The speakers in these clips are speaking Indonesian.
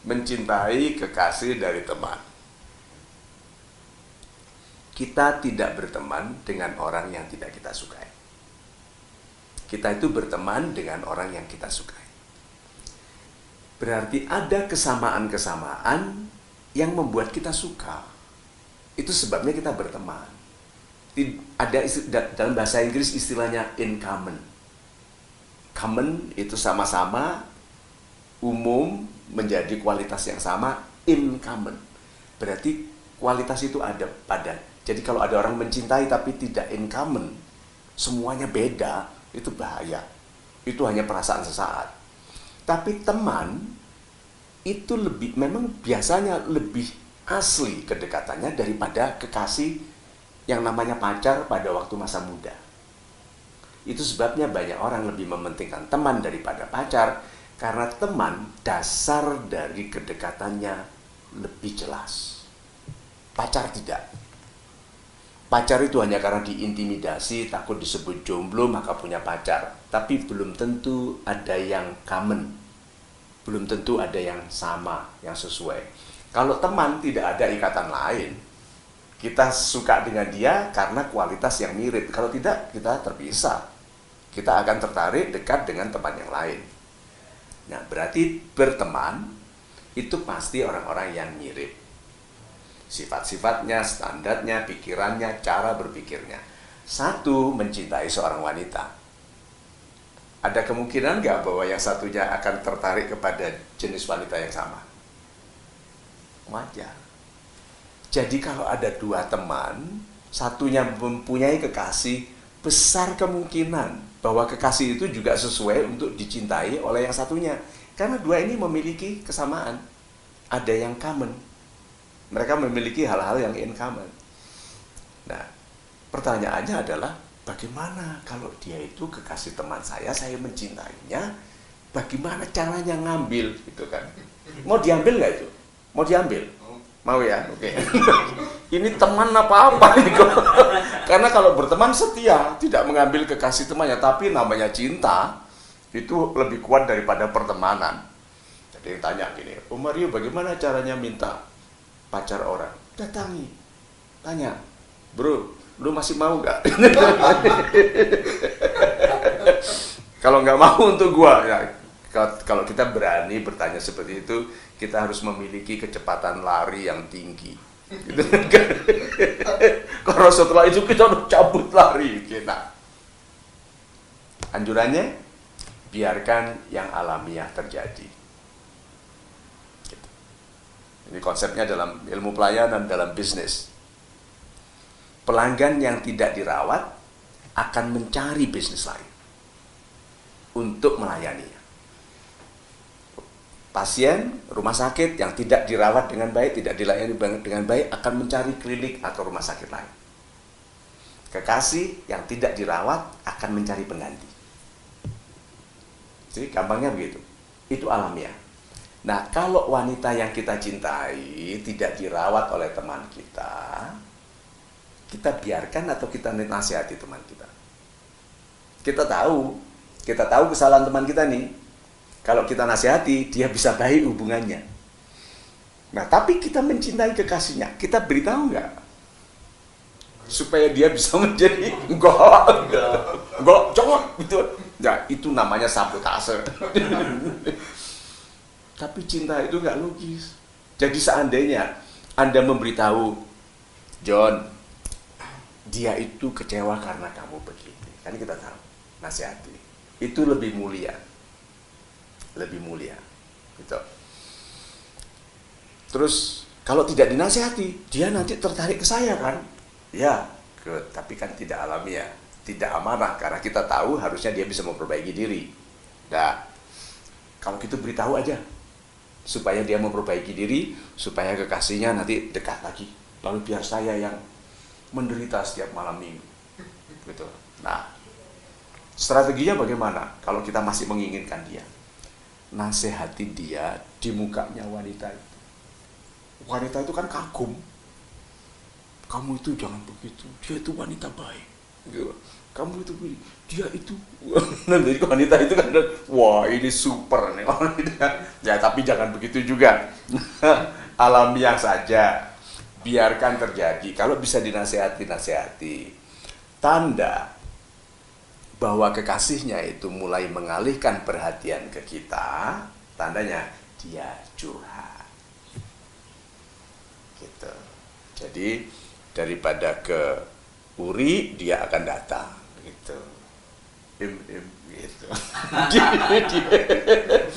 mencintai kekasih dari teman. Kita tidak berteman dengan orang yang tidak kita sukai. Kita itu berteman dengan orang yang kita sukai. Berarti ada kesamaan-kesamaan yang membuat kita suka. Itu sebabnya kita berteman. Ada dalam bahasa Inggris istilahnya in common. Common itu sama-sama, umum, menjadi kualitas yang sama, in common. Berarti kualitas itu ada pada. Jadi kalau ada orang mencintai tapi tidak in common, semuanya beda, itu bahaya. Itu hanya perasaan sesaat. Tapi teman itu memang biasanya lebih asli kedekatannya daripada kekasih yang namanya pacar pada waktu masa muda. Itu sebabnya banyak orang lebih mementingkan teman daripada pacar, karena teman dasar dari kedekatannya lebih jelas. Pacar tidak. Pacar itu hanya karena diintimidasi, takut disebut jomblo maka punya pacar. Tapi belum tentu ada yang common. Belum tentu ada yang sama, yang sesuai. Kalau teman tidak ada ikatan lain. Kita suka dengan dia karena kualitas yang mirip. Kalau tidak, kita terpisah. Kita akan tertarik dekat dengan teman yang lain. Nah, berarti berteman itu pasti orang-orang yang mirip. Sifat-sifatnya, standarnya, pikirannya, cara berpikirnya. Satu, mencintai seorang wanita. Ada kemungkinan nggak bahwa yang satunya akan tertarik kepada jenis wanita yang sama? Wajar. Jadi kalau ada dua teman, satunya mempunyai kekasih, besar kemungkinan bahwa kekasih itu juga sesuai untuk dicintai oleh yang satunya. Karena dua ini memiliki kesamaan. Ada yang common. Mereka memiliki hal-hal yang in common. Nah, pertanyaannya adalah, bagaimana kalau dia itu kekasih teman saya mencintainya, bagaimana caranya ngambil, gitu kan? Mau diambil nggak itu? Mau diambil? Mau ya? Oke. Ini teman apa-apa nih kok? Karena kalau berteman setia, tidak mengambil kekasih temannya, tapi namanya cinta, itu lebih kuat daripada pertemanan. Jadi tanya gini, Mario bagaimana caranya minta pacar orang? Datangi, tanya, bro, lu masih mau nggak? Kalau nggak mau untuk gua, ya, kalau kita berani bertanya seperti itu, kita harus memiliki kecepatan lari yang tinggi. Karena setelah itu kita harus cabut lari. Nah, anjurannya, biarkan yang alamiah terjadi. Ini konsepnya dalam ilmu pelayanan, dalam bisnis. Pelanggan yang tidak dirawat akan mencari bisnis lain untuk melayaninya. Pasien rumah sakit yang tidak dirawat dengan baik, tidak dilayani dengan baik, akan mencari klinik atau rumah sakit lain. Kekasih yang tidak dirawat akan mencari pengganti. Jadi gampangnya begitu. Itu alamiah. Nah, kalau wanita yang kita cintai tidak dirawat oleh teman kita biarkan atau kita nasihati teman kita? Kita tahu kesalahan teman kita nih. Kalau kita nasihati, dia bisa baik hubungannya. Nah, tapi kita mencintai kekasihnya, kita beritahu nggak? Supaya dia bisa menjadi enggak, jangan gitu. Ya, itu namanya sabotase. Tapi cinta itu nggak logis. Jadi seandainya Anda memberitahu, John, dia itu kecewa karena kamu begitu. Kan kita tahu, nasihati. Itu lebih mulia. Lebih mulia. Gitu. Terus, kalau tidak dinasihati, dia nanti tertarik ke saya kan? Ya, tapi kan tidak alamiah. Tidak amanah, karena kita tahu harusnya dia bisa memperbaiki diri. Nah, kalau kita beritahu aja, supaya dia memperbaiki diri, supaya kekasihnya nanti dekat lagi. Lalu biar saya yang menderita setiap malam minggu. Gitu. Nah, strateginya bagaimana kalau kita masih menginginkan dia? Nasihati dia di mukanya wanita itu. Wanita itu kan kagum. Kamu itu jangan begitu, dia itu wanita baik. Gitu. kamu itu pilih, dia itu. Nanti wanita itu kan, wah ini super nih wanita. Ya tapi jangan begitu juga. Alamiah saja, biarkan terjadi. Kalau bisa dinasehati, nasihati. Tanda bahwa kekasihnya itu mulai mengalihkan perhatian ke kita, tandanya dia curhat. Gitu. Jadi daripada ke Uri, dia akan datang. Gitu. Gitu.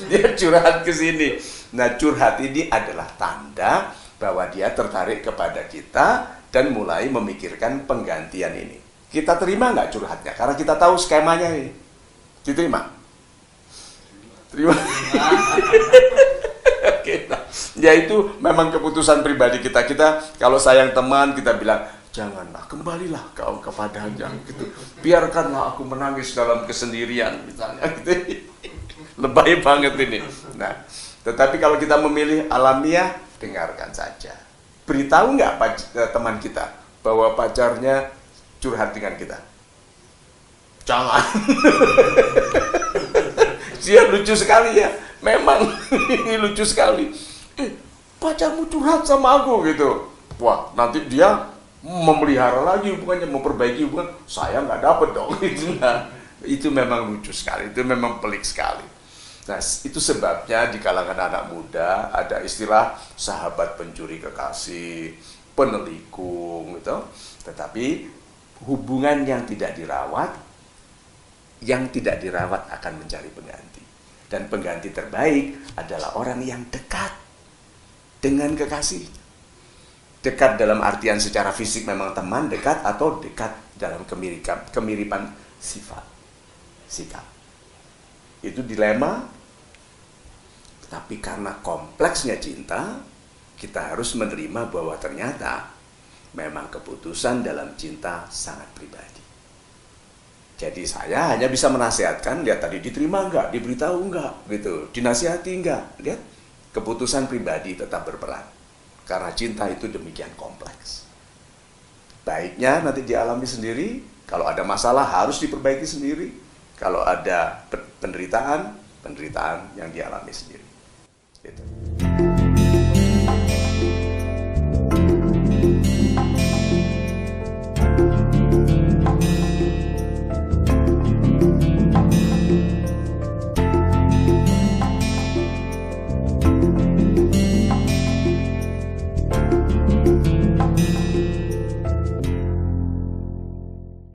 dia curhat ke sini. Nah, curhat ini adalah tanda bahwa dia tertarik kepada kita dan mulai memikirkan penggantian ini. Kita terima nggak curhatnya? Karena kita tahu skemanya ini. Diterima? Terima. Oke, nah, ya itu memang keputusan pribadi kita. Kita kalau sayang teman, kita bilang, janganlah, kembalilah kau kepadanya gitu. Biarkanlah aku menangis dalam kesendirian misalnya gitu. Lebay banget ini. Nah, tetapi kalau kita memilih alamiah, dengarkan saja. Beritahu nggak teman kita bahwa pacarnya curhat dengan kita? Jangan. Dia lucu sekali ya. Memang ini lucu sekali. Pacarmu curhat sama aku gitu. Wah, nanti dia memelihara lagi hubungannya, memperbaiki hubungan. Saya nggak dapet dong. Itu memang lucu sekali. Itu memang pelik sekali. Nah, itu sebabnya di kalangan anak muda ada istilah sahabat pencuri kekasih, penelikung gitu. Tetapi hubungan yang tidak dirawat akan mencari pengganti. Dan pengganti terbaik adalah orang yang dekat dengan kekasih. Dekat dalam artian secara fisik memang teman dekat, atau dekat dalam kemiripan sifat, sikap. Itu dilema, tapi karena kompleksnya cinta, kita harus menerima bahwa ternyata memang keputusan dalam cinta sangat pribadi. Jadi saya hanya bisa menasihatkan, lihat tadi diterima enggak, diberitahu enggak, gitu, dinasihati enggak, lihat keputusan pribadi tetap berperan. Karena cinta itu demikian kompleks. Baiknya nanti dialami sendiri, kalau ada masalah harus diperbaiki sendiri, kalau ada penderitaan yang dialami sendiri. Gitu.